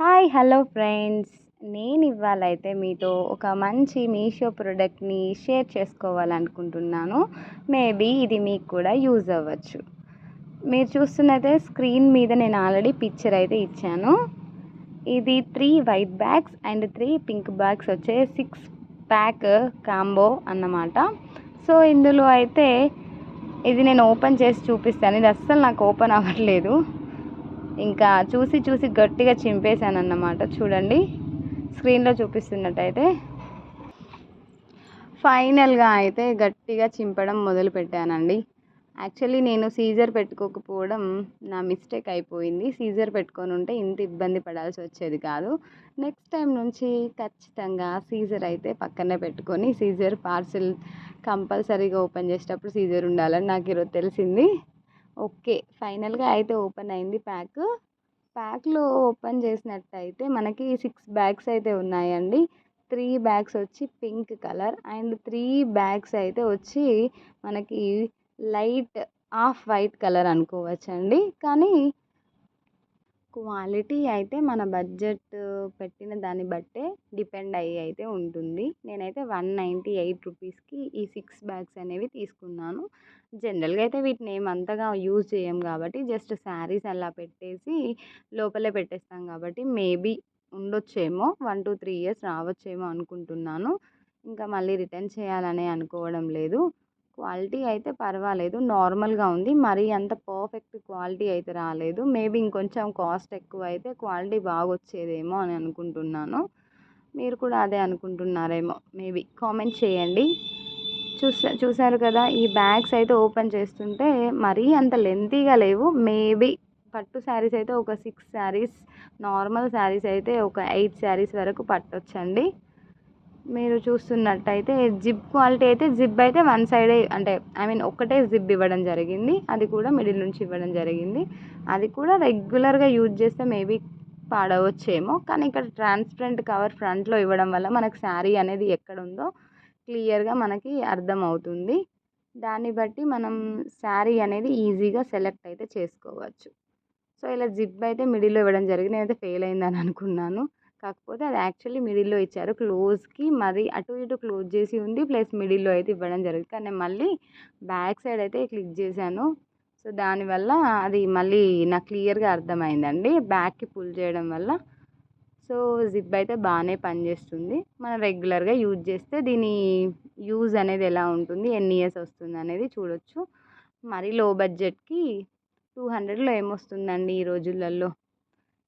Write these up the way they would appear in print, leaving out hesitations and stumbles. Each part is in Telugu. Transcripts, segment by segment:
హాయ్ హలో ఫ్రెండ్స్, నేను ఇవాళైతే మీతో ఒక మంచి మీషో ప్రోడక్ట్ని షేర్ చేసుకోవాలనుకుంటున్నాను. మేబీ ఇది మీకు కూడా యూజ్ అవ్వచ్చు. మీరు చూస్తున్నైతే స్క్రీన్ మీద నేను ఆల్రెడీ పిక్చర్ అయితే ఇచ్చాను. ఇది 3 white bags and 3 pink bags వచ్చే 6 ప్యాక్ కాంబో అన్నమాట. సో ఇందులో అయితే ఇది నేను ఓపెన్ చేసి చూపిస్తాను. ఇది అస్సలు నాకు ఓపెన్ అవ్వట్లేదు. ఇంకా చూసి చూసి గట్టిగా చింపేశాను అన్నమాట. చూడండి, స్క్రీన్లో చూపిస్తున్నట్టయితే ఫైనల్గా అయితే గట్టిగా చింపడం మొదలు పెట్టానండి. యాక్చువల్లీ నేను సీజర్ పెట్టుకోకపోవడం నా మిస్టేక్ అయిపోయింది. సీజర్ పెట్టుకొని ఉంటే ఇంత ఇబ్బంది పడాల్సి వచ్చేది కాదు. నెక్స్ట్ టైం నుంచి ఖచ్చితంగా సీజర్ అయితే పక్కనే పెట్టుకొని, సీజర్ పార్సిల్ కంపల్సరీగా ఓపెన్ చేసేటప్పుడు సీజర్ ఉండాలని నాకు ఈరోజు తెలిసింది. ఓకే, ఫైనల్గా అయితే ఓపెన్ అయింది ప్యాక్లో ఓపెన్ చేసినట్టయితే మనకి 6 బ్యాగ్స్ అయితే ఉన్నాయండి. 3 బ్యాగ్స్ వచ్చి పింక్ కలర్ అండ్ 3 బ్యాగ్స్ అయితే వచ్చి మనకి లైట్ ఆఫ్ వైట్ కలర్ అనుకోవచ్చండి. కానీ క్వాలిటీ అయితే మన బడ్జెట్ పెట్టిన దాన్ని బట్టే డిపెండ్ అయ్యి అయితే ఉంటుంది. నేనైతే 198 రూపీస్కి ఈ 6 బ్యాగ్స్ అనేవి తీసుకున్నాను. జనరల్గా అయితే వీటిని ఏమంతగా యూజ్ చేయం కాబట్టి జస్ట్ శారీస్ అలా పెట్టేసి లోపలే పెట్టేస్తాం కాబట్టి మేబీ ఉండొచ్చేమో 1 to 3 ఇయర్స్ రావచ్చేమో అనుకుంటున్నాను. ఇంకా మళ్ళీ రిటర్న్ చేయాలనే అనుకోవడం లేదు. క్వాలిటీ అయితే పర్వాలేదు, నార్మల్గా ఉంది. మరీ అంత పర్ఫెక్ట్ క్వాలిటీ అయితే రాలేదు. మేబీ ఇంకొంచెం కాస్ట్ ఎక్కువ అయితే క్వాలిటీ బాగా వచ్చేదేమో అని అనుకుంటున్నాను. మీరు కూడా అదే అనుకుంటున్నారేమో, మేబీ కామెంట్ చేయండి. చూసారు కదా, ఈ బ్యాగ్స్ అయితే ఓపెన్ చేస్తుంటే మరీ అంత లెంతీగా లేవు. మేబీ పట్టు శారీస్ అయితే ఒక 6 శారీస్, నార్మల్ శారీస్ అయితే ఒక 8 శారీస్ వరకు పట్టొచ్చండి. మీరు చూస్తున్నట్టయితే జిప్ క్వాలిటీ అయితే, జిప్ అయితే వన్ సైడే, అంటే ఒక్కటే జిప్ ఇవ్వడం జరిగింది. అది కూడా మిడిల్ నుంచి ఇవ్వడం జరిగింది. అది కూడా రెగ్యులర్గా యూజ్ చేస్తే మేబీ పాడవచ్చేమో. కానీ ఇక్కడ ట్రాన్స్పరెంట్ కవర్ ఫ్రంట్లో ఇవ్వడం వల్ల మనకు శారీ అనేది ఎక్కడ ఉందో క్లియర్గా మనకి అర్థమవుతుంది. దాన్ని బట్టి మనం శారీ అనేది ఈజీగా సెలెక్ట్ అయితే చేసుకోవచ్చు. సో ఇలా జిప్ అయితే మిడిల్లో ఇవ్వడం జరిగింది. నేనైతే ఫెయిల్ అయిందని అనుకున్నాను. కాకపోతే అది యాక్చువల్లీ మిడిల్లో ఇచ్చారు. క్లోజ్కి మరి అటు ఇటు క్లోజ్ చేసి ఉంది, ప్లస్ మిడిల్లో అయితే ఇవ్వడం జరిగింది. కానీ నేను మళ్ళీ బ్యాక్ సైడ్ అయితే క్లిక్ చేశాను. సో దానివల్ల అది మళ్ళీ నాకు క్లియర్గా అర్థమైందండి, బ్యాక్కి పుల్ చేయడం వల్ల. సో జిప్ అయితే బాగానే పనిచేస్తుంది. మనం రెగ్యులర్గా యూజ్ చేస్తే దీని యూజ్ అనేది ఎలా ఉంటుంది, ఎన్ని ఇయర్స్ వస్తుంది అనేది చూడొచ్చు. మరీ లో బడ్జెట్కి 200లో ఏమొస్తుందండి ఈ రోజులలో.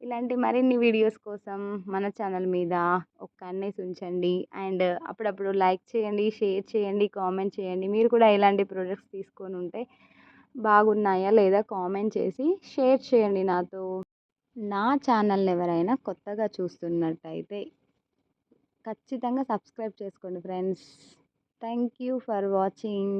ఇలాంటి మరిన్ని వీడియోస్ కోసం మన ఛానల్ మీద ఒక కన్నేసి ఉంచండి. అండ్ అప్పుడప్పుడు లైక్ చేయండి, షేర్ చేయండి, కామెంట్ చేయండి. మీరు కూడా ఇలాంటి ప్రోడక్ట్స్ తీసుకొని ఉంటే బాగున్నాయా లేదా కామెంట్ చేసి షేర్ చేయండి నాతో. నా ఛానల్ని ఎవరైనా కొత్తగా చూస్తున్నట్టయితే ఖచ్చితంగా సబ్స్క్రైబ్ చేసుకోండి friends. Thank you for watching.